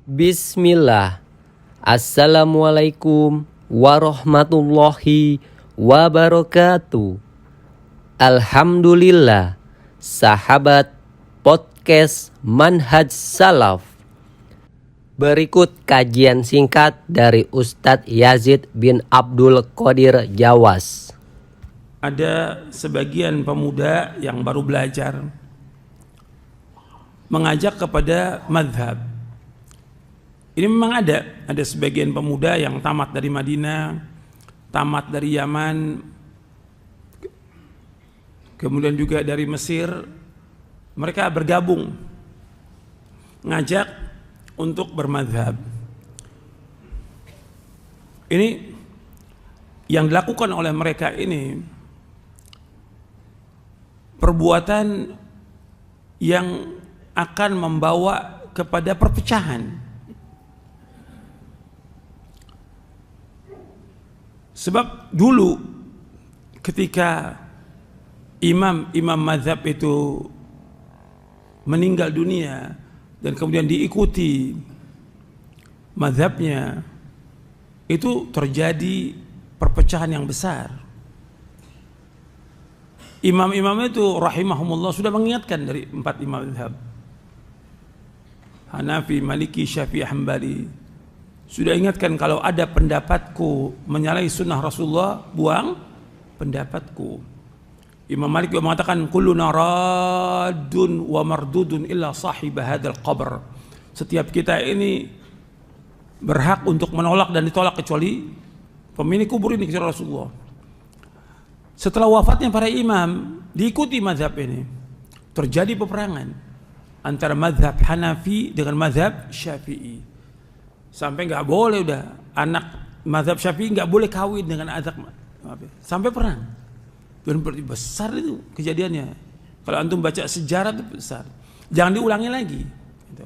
Bismillah. Assalamualaikum warahmatullahi wabarakatuh. Alhamdulillah. Sahabat podcast Manhaj Salaf. Berikut kajian singkat dari Ustadz Yazid bin Abdul Qadir Jawas. Ada sebagian pemuda yang baru belajar mengajak kepada madhab. Ini memang ada sebagian pemuda yang tamat dari Madinah, tamat dari Yaman, kemudian juga dari Mesir. Mereka bergabung ngajak untuk bermadhab. Ini yang dilakukan oleh mereka ini perbuatan yang akan membawa kepada perpecahan. Sebab dulu ketika imam mazhab itu meninggal dunia dan kemudian diikuti mazhabnya, itu terjadi perpecahan yang besar. Imam-imam itu rahimahumullah sudah mengingatkan dari 4 imam mazhab, Hanafi, Maliki, Syafi'i, Hambali. Sudah ingatkan, kalau ada pendapatku menyalahi sunnah Rasulullah, buang pendapatku. Imam Malik juga mengatakan, kulluna raddun wa mardudun illa sahib hadzal qabr. Setiap kita ini berhak untuk menolak dan ditolak kecuali pemilik kubur ini, kecuali Rasulullah. Setelah wafatnya para imam, diikuti mazhab ini, terjadi peperangan antara mazhab Hanafi dengan mazhab Syafi'i. Sampai nggak boleh udah anak mazhab Syafi'i nggak boleh kawin dengan anak, sampai perang. Dan besar itu kejadiannya. Kalau antum baca sejarah itu besar. Jangan diulangi lagi. Gitu.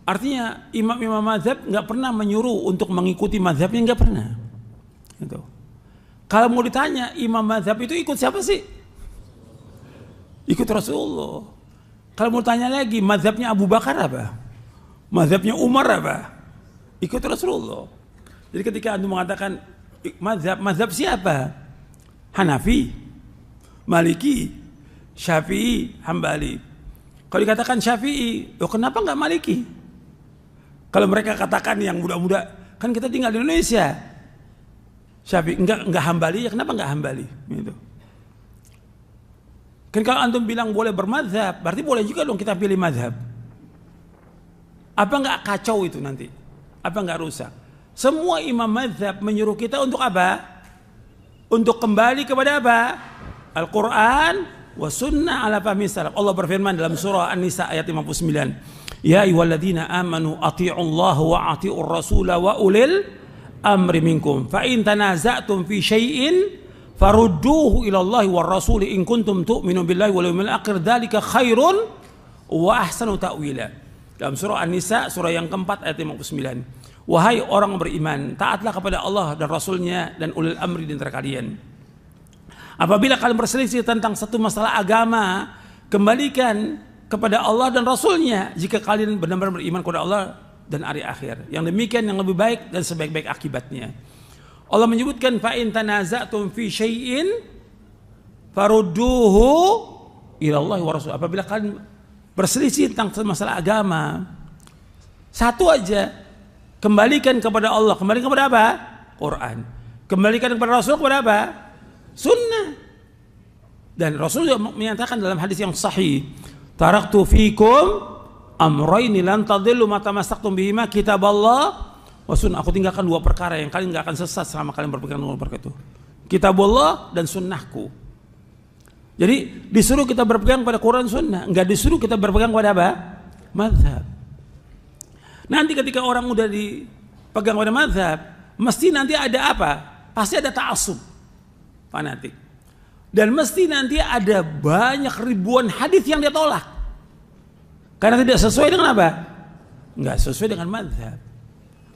Artinya imam-imam mazhab nggak pernah menyuruh untuk mengikuti mazhabnya, nggak pernah. Gitu. Kalau mau ditanya imam mazhab itu ikut siapa sih? Ikut Rasulullah. Kalau mau tanya lagi mazhabnya Abu Bakar apa? Mazhabnya Umar apa? Ikut Rasulullah. Jadi ketika antum mengatakan mazhab siapa? Hanafi, Maliki, Syafi'i, Hambali. Kalau dikatakan Syafi'i, kenapa nggak Maliki? Kalau mereka katakan yang muda-muda, kan kita tinggal di Indonesia. Syafi'i enggak Hambali, ya kenapa nggak Hambali? Gitu. Kan kalau antum bilang boleh bermazhab, berarti boleh juga dong kita pilih mazhab. Apa enggak kacau itu nanti? Apa enggak rusak? Semua imam mazhab menyuruh kita untuk apa? Untuk kembali kepada apa? Al-Quran wa sunnah ala fahmi salaf. Allah berfirman dalam surah An-Nisa ayat 59. Ya ayyuhalladzina amanu athi'ullaha wa athi'ur rasula wa ulil amri minkum. Fa in tanaza'tum fi syai'in farudduhu ila Allahi war rasuli in kuntum tu'minu billahi wal yawmil akhir. Dzalika khairun wa ahsanu ta'wila. Dalam surah An-Nisa, surah yang keempat ayat 59. Wahai orang beriman, taatlah kepada Allah dan Rasulnya dan ulil amri di antara kalian. Apabila kalian berselisih tentang satu masalah agama, kembalikan kepada Allah dan Rasulnya jika kalian benar-benar beriman kepada Allah dan hari akhir. Yang demikian yang lebih baik dan sebaik-baik akibatnya. Allah menyebutkan fa in tanaza'tum fi syai'in farudduhu ila Allah wa Rasul. Apabila kalian berselisih tentang masalah agama, satu aja, kembalikan kepada Allah. Kembalikan kepada apa? Quran. Kembalikan kepada Rasul, kepada apa? Sunnah. Dan Rasul menyatakan dalam hadis yang sahih, taraktu fikum amrayni lan tadillu ma tamassaktum bihima kitaballah wa sunnah. Aku tinggalkan 2 perkara yang kalian enggak akan sesat selama kalian berpegang dengan perkara itu. Kitabullah dan sunnahku. Jadi disuruh kita berpegang pada Quran Sunnah, enggak disuruh kita berpegang pada apa? Mazhab. Nanti ketika orang udah dipegang pada mazhab, mesti nanti ada apa? Pasti ada ta'assub, fanatik. Dan mesti nanti ada banyak ribuan hadis yang dia tolak. Karena tidak sesuai dengan apa? Enggak sesuai dengan mazhab.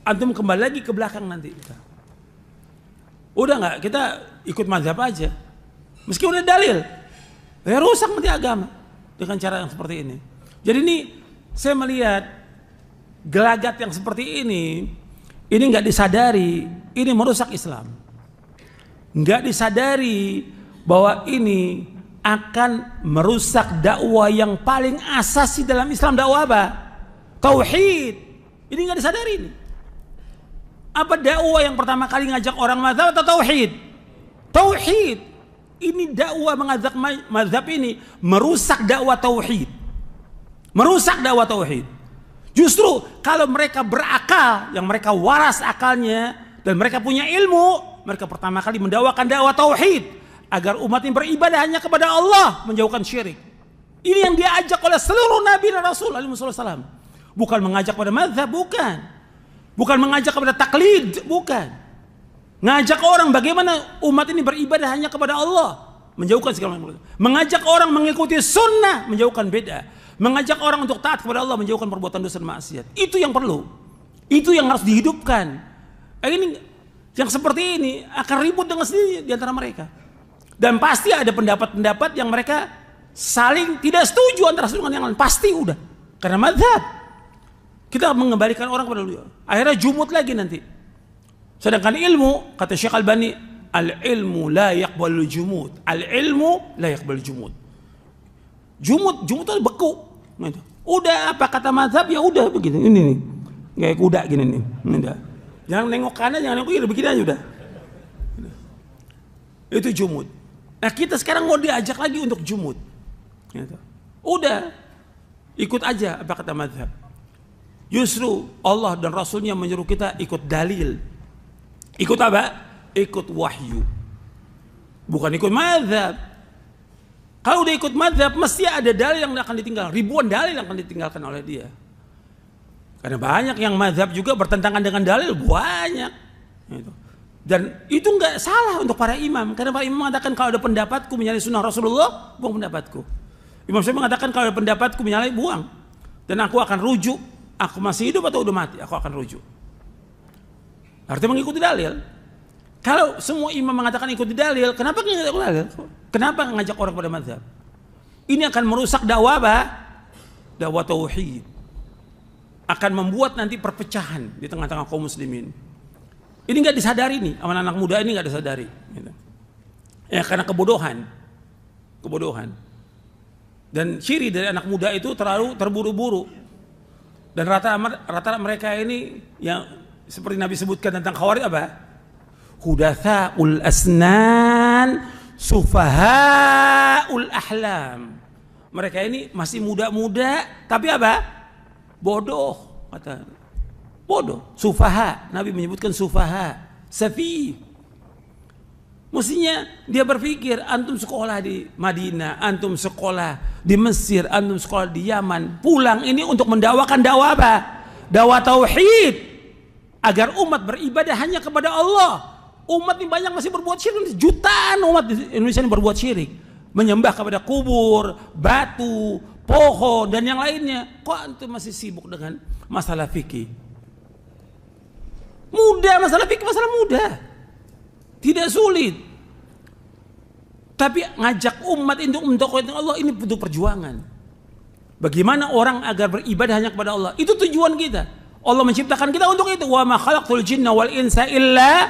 Antum kembali lagi ke belakang nanti. Udah enggak, kita ikut mazhab aja. Meski udah dalil. Ya rusak nanti agama dengan cara yang seperti ini. Jadi ini saya melihat gelagat yang seperti ini nggak disadari, ini merusak Islam. Nggak disadari bahwa ini akan merusak dakwah yang paling asasi dalam Islam. Dakwah apa? Tauhid. Ini nggak disadari ini. Apa dakwah yang pertama kali ngajak orang mazhab atau tauhid? Tauhid. Ini dakwah mengajak mazhab ini merusak dakwah tauhid. Merusak dakwah tauhid. Justru kalau mereka berakal, yang mereka waras akalnya dan mereka punya ilmu, mereka pertama kali mendakwakan dakwah tauhid agar umat ini beribadah hanya kepada Allah, menjauhkan syirik. Ini yang diajak oleh seluruh nabi dan rasul alaihi wasallam. Bukan mengajak pada mazhab, bukan. Bukan mengajak kepada taklid, bukan. Ngajak orang bagaimana umat ini beribadah hanya kepada Allah, menjauhkan segala macam. Mengajak orang mengikuti sunnah, menjauhkan beda. Mengajak orang untuk taat kepada Allah, menjauhkan perbuatan dosa dan maksiat. Itu yang perlu. Itu yang harus dihidupkan. Ini yang seperti ini akan ribut dengan sendiri di antara mereka. Dan pasti ada pendapat-pendapat yang mereka saling tidak setuju antara satu dengan yang lain. Pasti udah. Karena mazhab. Kita mengembalikan orang kepada beliau. Akhirnya jumut lagi nanti. Sedangkan ilmu, kata Syekh Albani, al-ilmu la yaqbalul jumud. Al-ilmu la yaqbalul jumud. Jumut itu beku. Udah apa kata mazhab ya udah begitu. Ini nih. Kayak kuda gini nih. Udah. Jangan nengok kanan, jangan nengok kiri, begini aja udah. Itu jumud. Nah, kita sekarang mau diajak lagi untuk jumud. Udah. Ikut aja apa kata mazhab. Justru Allah dan Rasulnya menyuruh kita ikut dalil. Ikut apa? Ikut wahyu. Bukan ikut mazhab. Kalau udah ikut mazhab, mesti ada dalil yang akan ditinggal. Ribuan dalil yang akan ditinggalkan oleh dia. Karena banyak yang mazhab juga bertentangan dengan dalil, banyak. Dan itu nggak salah untuk para imam. Karena para imam mengatakan kalau ada pendapatku menyalahi sunnah Rasulullah, buang pendapatku. Imam Syafi'i mengatakan kalau ada pendapatku menyalahi, buang. Dan aku akan rujuk. Aku masih hidup atau udah mati, aku akan rujuk. Artinya mengikuti dalil. Kalau semua imam mengatakan ikuti dalil, kenapa nggak ngajak dalil? Kenapa ngajak orang pada mazhab? Ini akan merusak dakwah apa? Dakwah tauhid. Akan membuat nanti perpecahan di tengah-tengah kaum muslimin. Ini nggak disadari nih, anak-anak muda ini nggak disadari. Gitu. Ya karena kebodohan. Dan ciri dari anak muda itu terlalu terburu-buru. Dan rata-rata mereka ini yang seperti Nabi sebutkan tentang khawarij apa? Hudatsaul asnan, sufahaul ahlam. Mereka ini masih muda-muda, tapi apa? Bodoh, kata. Bodoh, sufaha. Nabi menyebutkan sufaha, safi. Mestinya dia berpikir, antum sekolah di Madinah, antum sekolah di Mesir, antum sekolah di Yaman, pulang ini untuk mendakwakan dakwah apa? Dakwah tauhid, agar umat beribadah hanya kepada Allah. Umat ini banyak masih berbuat syirik, jutaan umat di Indonesia ini berbuat syirik, menyembah kepada kubur, batu, pohon dan yang lainnya. Kok antum masih sibuk dengan masalah fikih? Mudah, masalah fikih masalah mudah, tidak sulit. Tapi ngajak umat untuk mendakwakan Allah ini butuh perjuangan. Bagaimana orang agar beribadah hanya kepada Allah? Itu tujuan kita. Allah menciptakan kita untuk itu. Wa ma khalaqtul jinna wal insa illa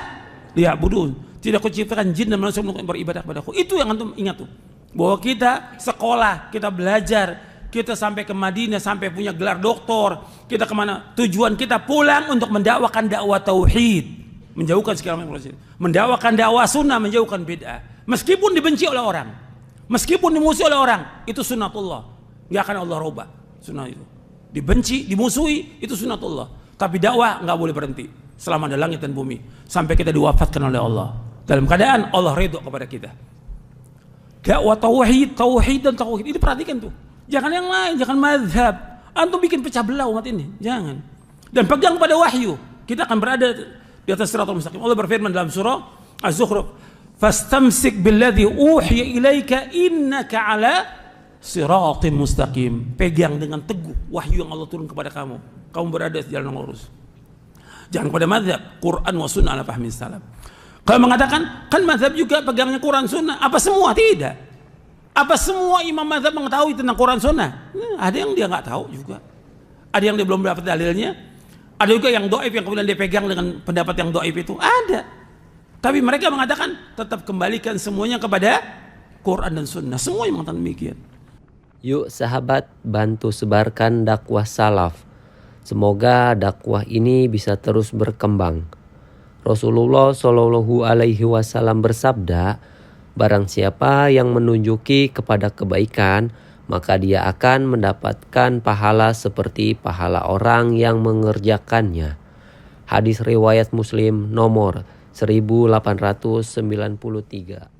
liya'budun. Tidak kuciptakan jin dan manusia untuk beribadah kepadaku. Itu yang antum ingat tuh. Bahwa kita sekolah, kita belajar, kita sampai ke Madinah, sampai punya gelar doktor, kita kemana? Tujuan kita pulang untuk mendakwakan dakwah tauhid, menjauhkan segala macam, mendakwakan dakwah sunnah, menjauhkan bid'ah. Meskipun dibenci oleh orang, meskipun dimusuhi oleh orang, itu sunnatullah, nggak akan Allah robah sunnah itu. Dibenci, dimusuhi, itu sunnatullah. Tapi dakwah nggak boleh berhenti selama ada langit dan bumi, sampai kita diwafatkan oleh Allah dalam keadaan Allah ridho kepada kita. Dakwah tauhid dan tauhid ini perhatikan tuh. Jangan yang lain, jangan mazhab. Antum bikin pecah belah umat ini, jangan. Dan pegang pada wahyu. Kita akan berada di atas siratal mustaqim. Allah berfirman dalam surah Az-Zukhruf, "Fastamsik billadzi uhiya ilaika innaka 'ala siratim mustaqim." Pegang dengan teguh wahyu yang Allah turun kepada kamu. Kamu berada di jalan yang lurus. Jangan pada mazhab, Quran wa sunnah ala fahmi salaf. Kalau mengatakan kan mazhab juga pegangnya Quran sunnah, apa semua? Tidak. Apa semua imam mazhab mengetahui tentang Quran sunnah? Ada yang dia nggak tahu juga. Ada yang dia belum dapat dalilnya. Ada juga yang do'if yang kemudian dia pegang dengan pendapat yang do'if itu. Ada. Tapi mereka mengatakan tetap kembalikan semuanya kepada Quran dan Sunnah. Semua yang mengatakan demikian. Yuk sahabat, bantu sebarkan dakwah salaf. Semoga dakwah ini bisa terus berkembang. Rasulullah Shallallahu Alaihi Wasallam bersabda, barang siapa yang menunjuki kepada kebaikan, maka dia akan mendapatkan pahala seperti pahala orang yang mengerjakannya. Hadis riwayat Muslim nomor 1893.